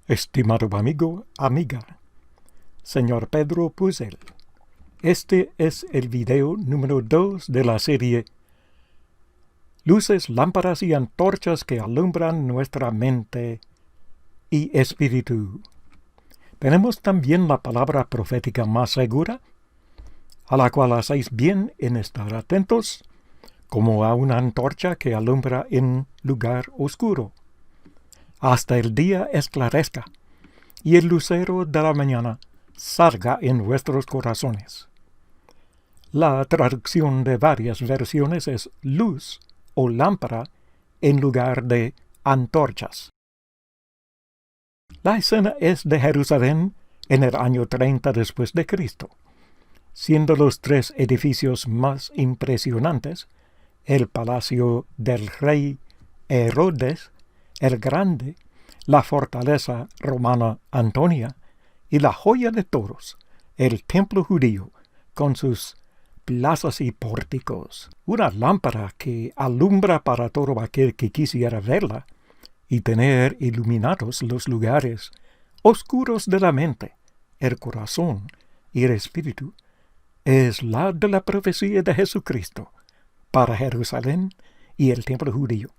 Estimado amigo, amiga, señor Pedro Puzel, este es el video número 2 de la serie Luces, lámparas y antorchas que alumbran nuestra mente y espíritu. Tenemos también la palabra profética más segura, a la cual hacéis bien en estar atentos, como a una antorcha que alumbra en lugar oscuro, hasta el día esclarezca y el lucero de la mañana salga en vuestros corazones. La traducción de varias versiones es luz o lámpara en lugar de antorchas. La escena es de Jerusalén en el año 30 después de Cristo, siendo los tres edificios más impresionantes el palacio del rey Herodes el Grande, la fortaleza romana Antonia y la joya de toros, el templo judío, con sus plazas y pórticos. Una lámpara que alumbra para todo aquel que quisiera verla y tener iluminados los lugares oscuros de la mente, el corazón y el espíritu, es la de la profecía de Jesucristo para Jerusalén y el templo judío,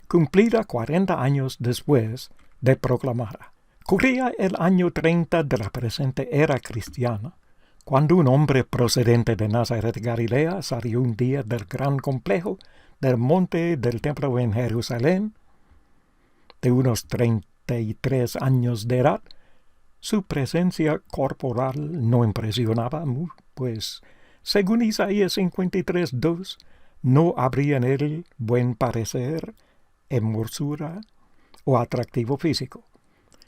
cumplida 40 años después de proclamarla. Corría el año 30 de la presente era cristiana, cuando un hombre procedente de Nazaret, Galilea, salió un día del gran complejo del monte del templo en Jerusalén. De unos 33 años de edad, su presencia corporal no impresionaba, pues, según Isaías 53:2, no habría en él buen parecer, hermosura o atractivo físico.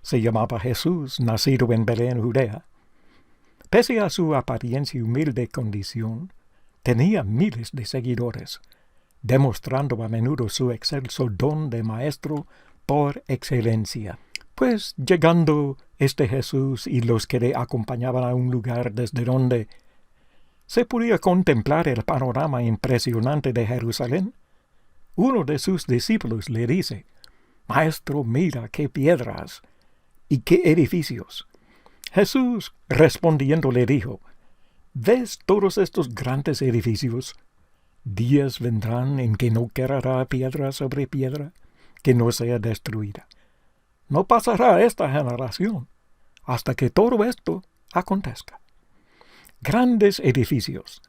Se llamaba Jesús, nacido en Belén, Judea. Pese a su apariencia y humilde condición, tenía miles de seguidores, demostrando a menudo su excelso don de maestro por excelencia. Pues llegando este Jesús y los que le acompañaban a un lugar desde donde se podía contemplar el panorama impresionante de Jerusalén, uno de sus discípulos le dice: «Maestro, mira qué piedras y qué edificios». Jesús, respondiendo, le dijo: «¿Ves todos estos grandes edificios? Días vendrán en que no quedará piedra sobre piedra que no sea destruida. No pasará esta generación hasta que todo esto acontezca». Grandes edificios,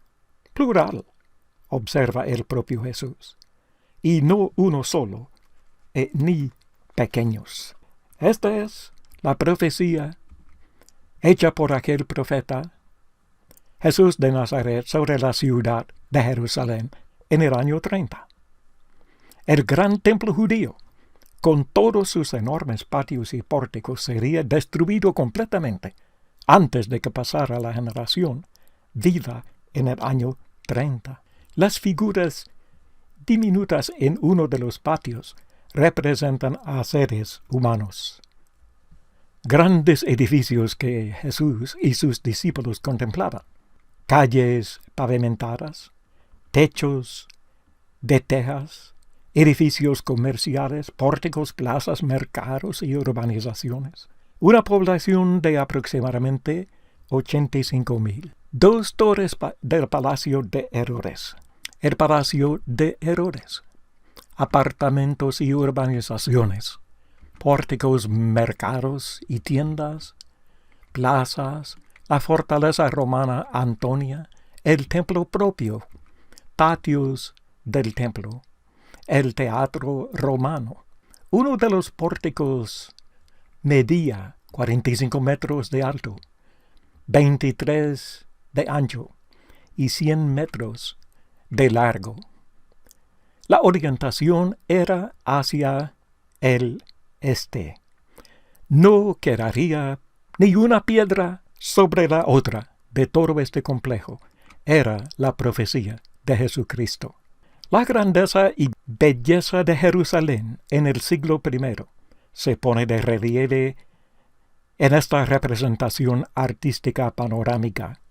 plural, observa el propio Jesús, y no uno solo, ni pequeños. Esta es la profecía hecha por aquel profeta Jesús de Nazaret sobre la ciudad de Jerusalén en el año 30. El gran templo judío, con todos sus enormes patios y pórticos, sería destruido completamente antes de que pasara la generación vida en el año 30. Las figuras diminutas en uno de los patios representan a seres humanos. Grandes edificios que Jesús y sus discípulos contemplaban, calles pavimentadas, techos de tejas, edificios comerciales, pórticos, plazas, mercados y urbanizaciones. Una población de aproximadamente 85,000. Dos torres del Palacio de Herodes. El Palacio de Herodes. Apartamentos y urbanizaciones. Pórticos, mercados y tiendas. Plazas. La fortaleza romana Antonia. El templo propio. Patios del templo. El teatro romano. Uno de los pórticos medía 45 metros de alto, 23 de ancho y 100 metros de largo. La orientación era hacia el este. No quedaría ni una piedra sobre la otra de todo este complejo. Era la profecía de Jesucristo. La grandeza y belleza de Jerusalén en el siglo I se pone de relieve en esta representación artística panorámica,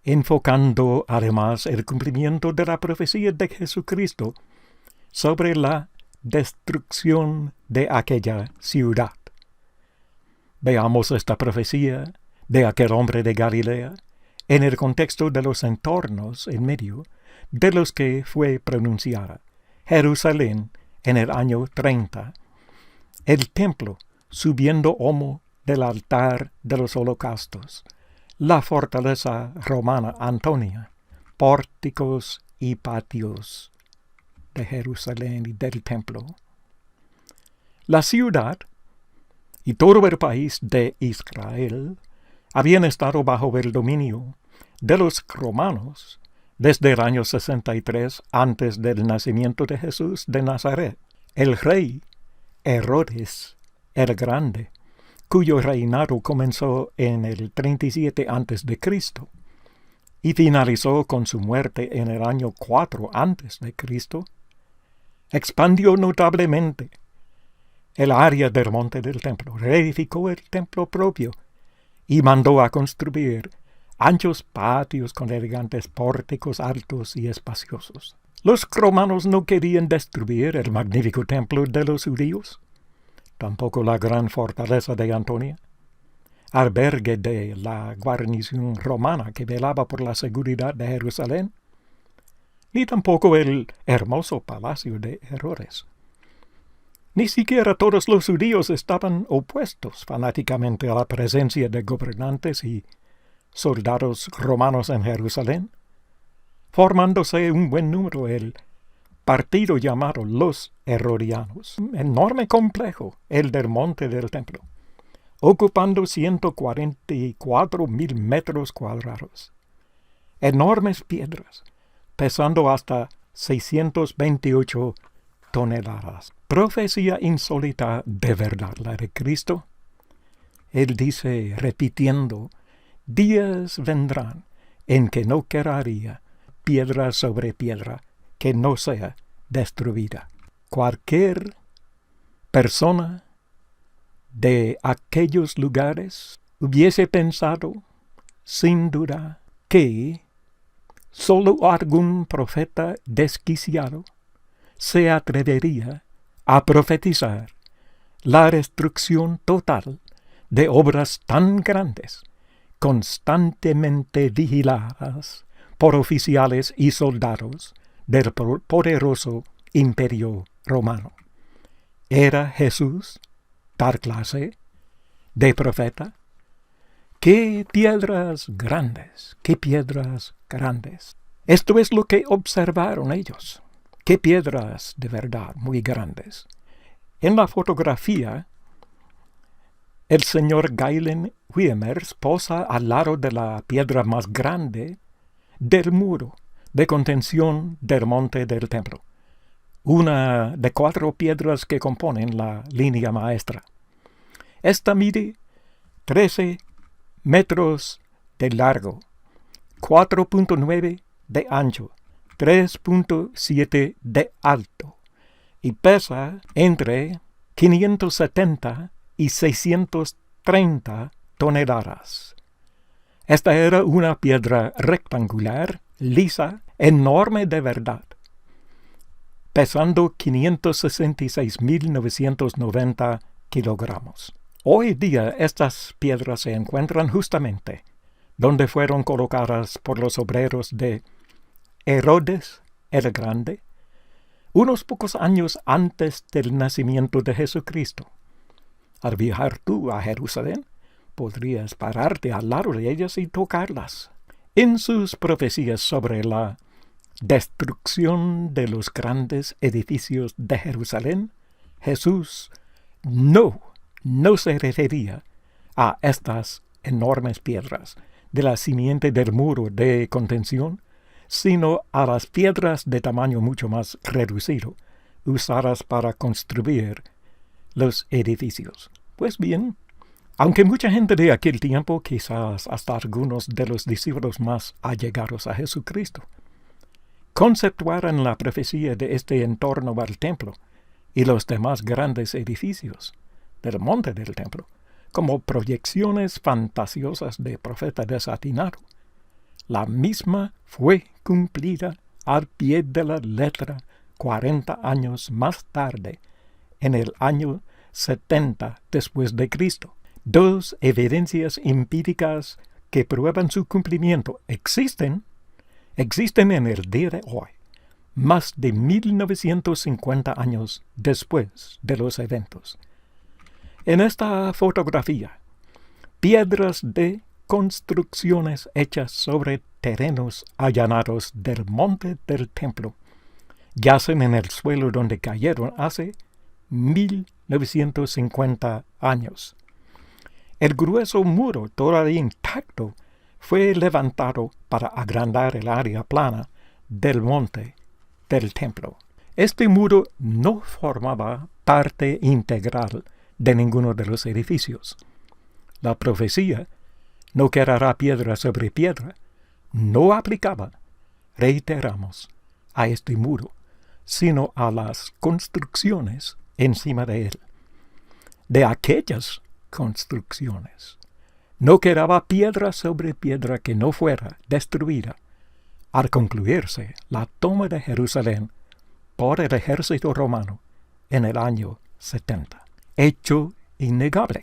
enfocando además el cumplimiento de la profecía de Jesucristo sobre la destrucción de aquella ciudad. Veamos esta profecía de aquel hombre de Galilea en el contexto de los entornos en medio de los que fue pronunciada. Jerusalén en el año 30. El templo subiendo humo del altar de los holocaustos. La fortaleza romana Antonia. Pórticos y patios de Jerusalén y del templo. La ciudad y todo el país de Israel habían estado bajo el dominio de los romanos desde el año 63 antes del nacimiento de Jesús de Nazaret. El rey Herodes el Grande, cuyo reinado comenzó en el 37 antes de Cristo y finalizó con su muerte en el año 4 antes de Cristo, expandió notablemente el área del monte del templo, reedificó el templo propio y mandó a construir anchos patios con elegantes pórticos altos y espaciosos. Los romanos no querían destruir el magnífico templo de los judíos, tampoco la gran fortaleza de Antonia, albergue de la guarnición romana que velaba por la seguridad de Jerusalén, ni tampoco el hermoso palacio de Herodes. Ni siquiera todos los judíos estaban opuestos fanáticamente a la presencia de gobernantes y soldados romanos en Jerusalén, formándose un buen número el partido llamado los Herodianos, enorme complejo, el del monte del templo, ocupando 144,000 metros cuadrados. Enormes piedras, pesando hasta 628 toneladas. Profecía insólita de verdad, la de Cristo. Él dice, repitiendo, días vendrán en que no quedaría piedra sobre piedra que no sea destruida. Cualquier persona de aquellos lugares hubiese pensado, sin duda, que solo algún profeta desquiciado se atrevería a profetizar la destrucción total de obras tan grandes, constantemente vigiladas por oficiales y soldados del poderoso imperio romano. ¿Era Jesús tal clase de profeta? ¡Qué piedras grandes! ¡Qué piedras grandes! Esto es lo que observaron ellos. ¡Qué piedras de verdad muy grandes! En la fotografía, el señor Galen Wiemers posa al lado de la piedra más grande del muro de contención del monte del templo, una de 4 piedras que componen la línea maestra. Esta mide 13 metros de largo, 4.9 de ancho, 3.7 de alto y pesa entre 570 y 630 toneladas. Esta era una piedra rectangular, lisa, enorme de verdad, pesando 566.990 kilogramos. Hoy día estas piedras se encuentran justamente donde fueron colocadas por los obreros de Herodes el Grande, unos pocos años antes del nacimiento de Jesucristo. Al viajar tú a Jerusalén, podrías pararte al lado de ellas y tocarlas. En sus profecías sobre la destrucción de los grandes edificios de Jerusalén, Jesús no se refería a estas enormes piedras de la simiente del muro de contención, sino a las piedras de tamaño mucho más reducido, usadas para construir los edificios. Pues bien, aunque mucha gente de aquel tiempo, quizás hasta algunos de los discípulos más allegados a Jesucristo, conceptuaran la profecía de este entorno al templo y los demás grandes edificios del monte del templo como proyecciones fantasiosas de profeta desatinado, la misma fue cumplida al pie de la letra 40 años más tarde, en el año 70 después de Cristo. Dos evidencias empíricas que prueban su cumplimiento existen en el día de hoy, más de 1950 años después de los eventos. En esta fotografía, piedras de construcciones hechas sobre terrenos allanados del monte del templo yacen en el suelo donde cayeron hace 1950 años. El grueso muro, todavía intacto, fue levantado para agrandar el área plana del monte del templo. Este muro no formaba parte integral de ninguno de los edificios. La profecía, no quedará piedra sobre piedra, no aplicaba, reiteramos, a este muro, sino a las construcciones encima de él. De aquellas construcciones no quedaba piedra sobre piedra que no fuera destruida al concluirse la toma de Jerusalén por el ejército romano en el año 70. Hecho innegable,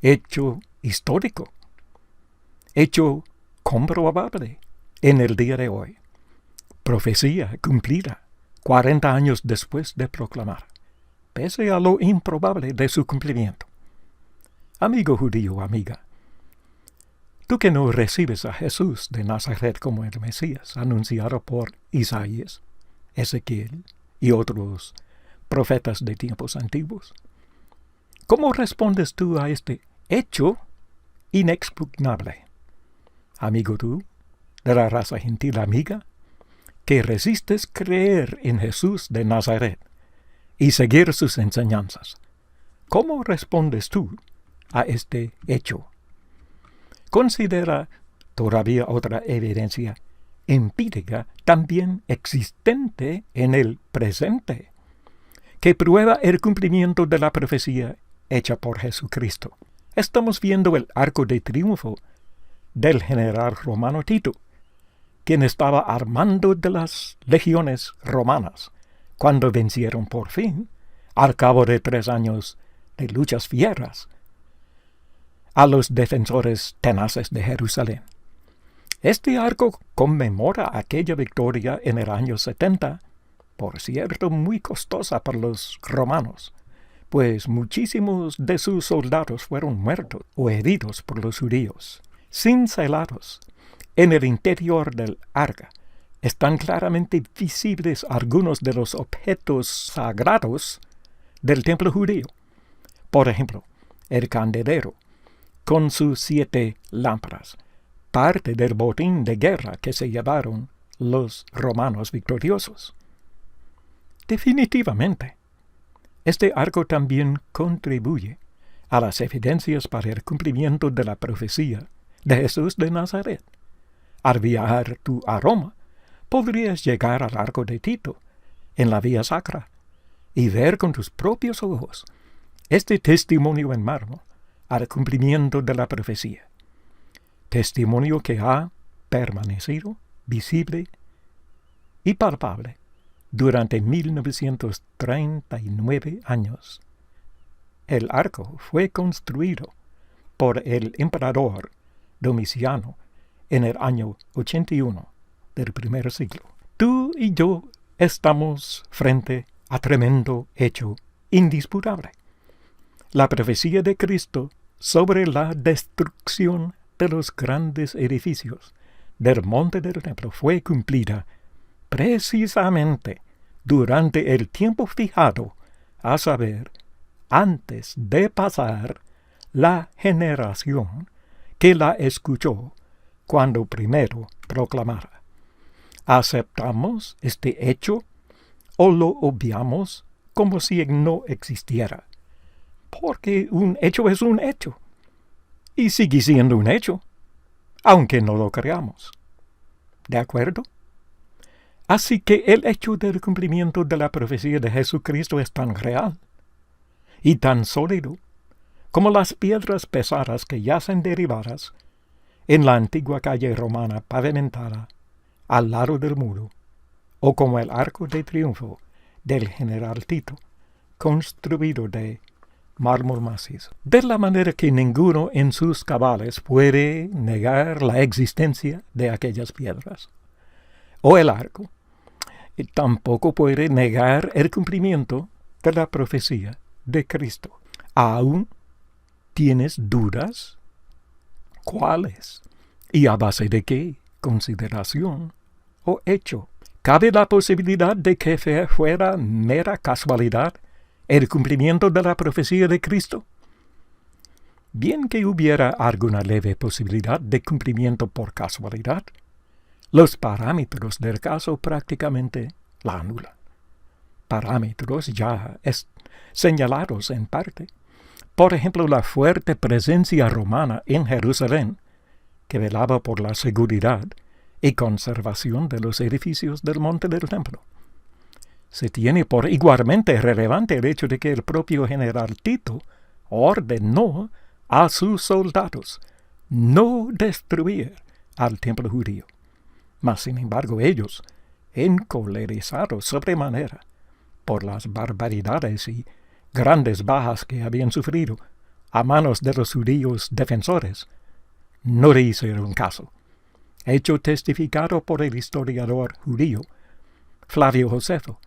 hecho histórico, hecho comprobable en el día de hoy. Profecía cumplida 40 años después de proclamar, pese a lo improbable de su cumplimiento. Amigo judío, amiga, tú que no recibes a Jesús de Nazaret como el Mesías, anunciado por Isaías, Ezequiel y otros profetas de tiempos antiguos, ¿cómo respondes tú a este hecho inexpugnable? Amigo tú, de la raza gentil amiga, que resistes creer en Jesús de Nazaret y seguir sus enseñanzas, ¿cómo respondes tú a este hecho? Considera todavía otra evidencia empírica también existente en el presente, que prueba el cumplimiento de la profecía hecha por Jesucristo. Estamos viendo el arco de triunfo del general romano Tito, quien estaba armando de las legiones romanas cuando vencieron por fin, al cabo de 3 años de luchas fieras, a los defensores tenaces de Jerusalén. Este arco conmemora aquella victoria en el año 70, por cierto muy costosa para los romanos, pues muchísimos de sus soldados fueron muertos o heridos por los judíos. Cincelados en el interior del arca están claramente visibles algunos de los objetos sagrados del templo judío. Por ejemplo, el candelero, con sus 7 lámparas, parte del botín de guerra que se llevaron los romanos victoriosos. Definitivamente, este arco también contribuye a las evidencias para el cumplimiento de la profecía de Jesús de Nazaret. Al viajar tú a Roma, podrías llegar al arco de Tito, en la vía sacra, y ver con tus propios ojos este testimonio en mármol al cumplimiento de la profecía. Testimonio que ha permanecido visible y palpable durante 1939 años. El arco fue construido por el emperador Domiciano en el año 81 del primer siglo. Tú y yo estamos frente a tremendo hecho indisputable. La profecía de Cristo sobre la destrucción de los grandes edificios del monte del templo fue cumplida precisamente durante el tiempo fijado, a saber, antes de pasar la generación que la escuchó cuando primero proclamara. ¿Aceptamos este hecho o lo obviamos como si no existiera? Porque un hecho es un hecho, y sigue siendo un hecho, aunque no lo creamos. ¿De acuerdo? Así que el hecho del cumplimiento de la profecía de Jesucristo es tan real y tan sólido como las piedras pesadas que yacen derribadas en la antigua calle romana pavimentada al lado del muro, o como el arco de triunfo del general Tito, construido de mármol macizo. De la manera que ninguno en sus cabales puede negar la existencia de aquellas piedras o el arco, y tampoco puede negar el cumplimiento de la profecía de Cristo. ¿Aún tienes dudas? ¿Cuáles? ¿Y a base de qué consideración o hecho? ¿Cabe la posibilidad de que fuera mera casualidad el cumplimiento de la profecía de Cristo? Bien que hubiera alguna leve posibilidad de cumplimiento por casualidad, los parámetros del caso prácticamente la anulan. Parámetros ya señalados en parte. Por ejemplo, la fuerte presencia romana en Jerusalén, que velaba por la seguridad y conservación de los edificios del monte del templo. Se tiene por igualmente relevante el hecho de que el propio general Tito ordenó a sus soldados no destruir al templo judío. Mas, sin embargo, ellos, encolerizados sobremanera por las barbaridades y grandes bajas que habían sufrido a manos de los judíos defensores, no le hicieron caso. Hecho testificado por el historiador judío Flavio Josefo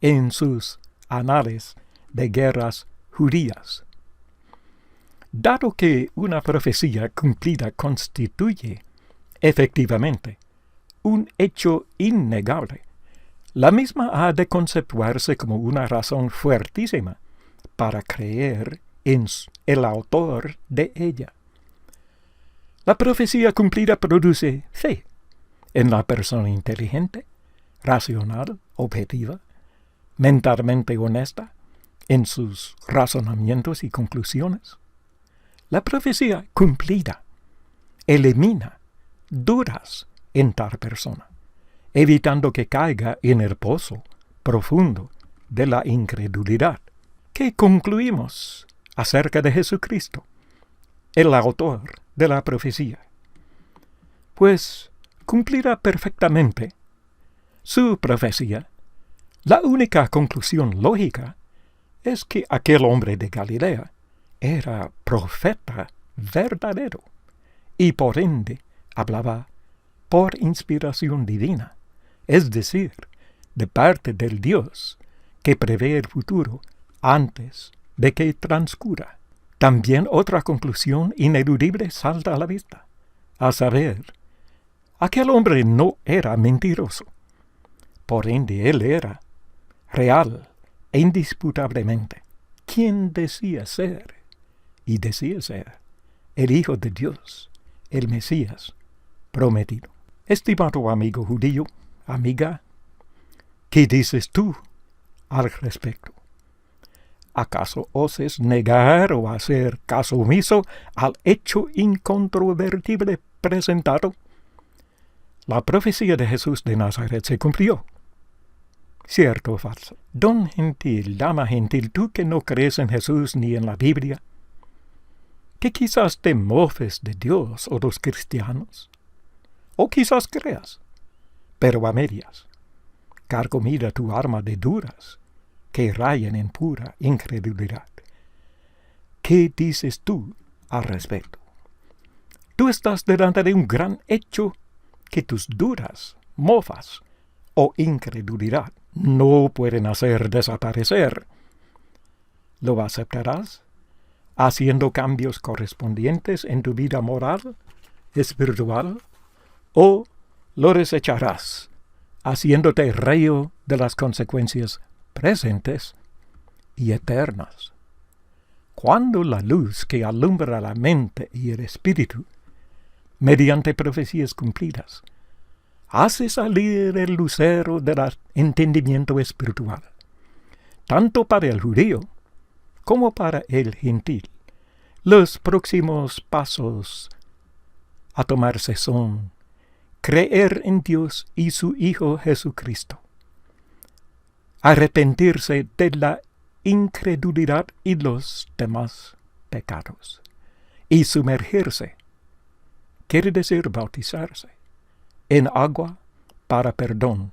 en sus Anales de Guerras Judías. Dado que una profecía cumplida constituye efectivamente un hecho innegable, la misma ha de conceptuarse como una razón fuertísima para creer en el autor de ella. La profecía cumplida produce fe en la persona inteligente, racional, objetiva, mentalmente honesta en sus razonamientos y conclusiones. La profecía cumplida elimina dudas en tal persona, evitando que caiga en el pozo profundo de la incredulidad. ¿Qué concluimos acerca de Jesucristo, el autor de la profecía? Pues cumplirá perfectamente su profecía. La única conclusión lógica es que aquel hombre de Galilea era profeta verdadero y por ende hablaba por inspiración divina, es decir, de parte del Dios que prevé el futuro antes de que transcurra. También otra conclusión ineludible salta a la vista, a saber, aquel hombre no era mentiroso. Por ende, él era real e indisputablemente quien decía ser, y decía ser el Hijo de Dios, el Mesías prometido. Estimado amigo judío, amiga, ¿qué dices tú al respecto? ¿Acaso oses negar o hacer caso omiso al hecho incontrovertible presentado? La profecía de Jesús de Nazaret se cumplió. ¿Cierto o falso? Don gentil, dama gentil, tú que no crees en Jesús ni en la Biblia, que quizás te mofes de Dios o los cristianos, o quizás creas, pero a medias, carcomida tu alma de dudas que rayan en pura incredulidad. ¿Qué dices tú al respecto? Tú estás delante de un gran hecho que tus dudas, mofas o incredulidad no pueden hacer desaparecer. ¿Lo aceptarás haciendo cambios correspondientes en tu vida moral, espiritual, o lo desecharás haciéndote reo de las consecuencias presentes y eternas? Cuando la luz que alumbra la mente y el espíritu, mediante profecías cumplidas, hace salir el lucero del entendimiento espiritual, tanto para el judío como para el gentil, los próximos pasos a tomarse son creer en Dios y su Hijo Jesucristo, arrepentirse de la incredulidad y los demás pecados, y sumergirse, quiere decir bautizarse, en agua para perdón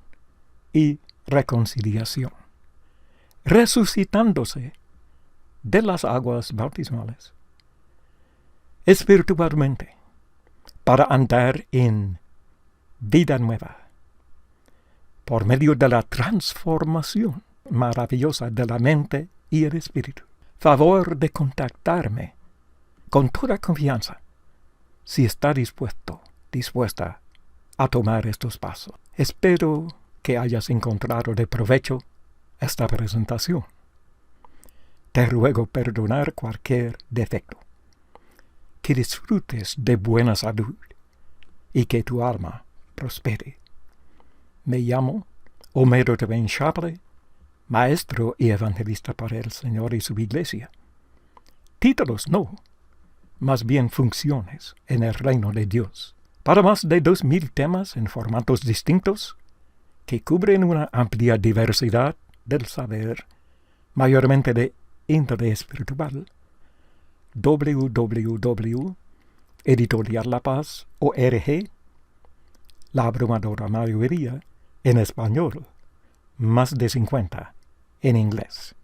y reconciliación, resucitándose de las aguas bautismales. Espiritualmente, para andar en vida nueva, por medio de la transformación maravillosa de la mente y el espíritu. Favor de contactarme con toda confianza si está dispuesta a tomar estos pasos. Espero que hayas encontrado de provecho esta presentación. Te ruego perdonar cualquier defecto, que disfrutes de buena salud y que tu alma prospere. Me llamo Homero Twain Chapley, maestro y evangelista para el Señor y su Iglesia. Títulos no, más bien funciones en el reino de Dios. Para más de 2000 temas en formatos distintos, que cubren una amplia diversidad del saber, mayormente de índole espiritual, www.editoriallapaz.org, la abrumadora mayoría en español, más de 50 en inglés.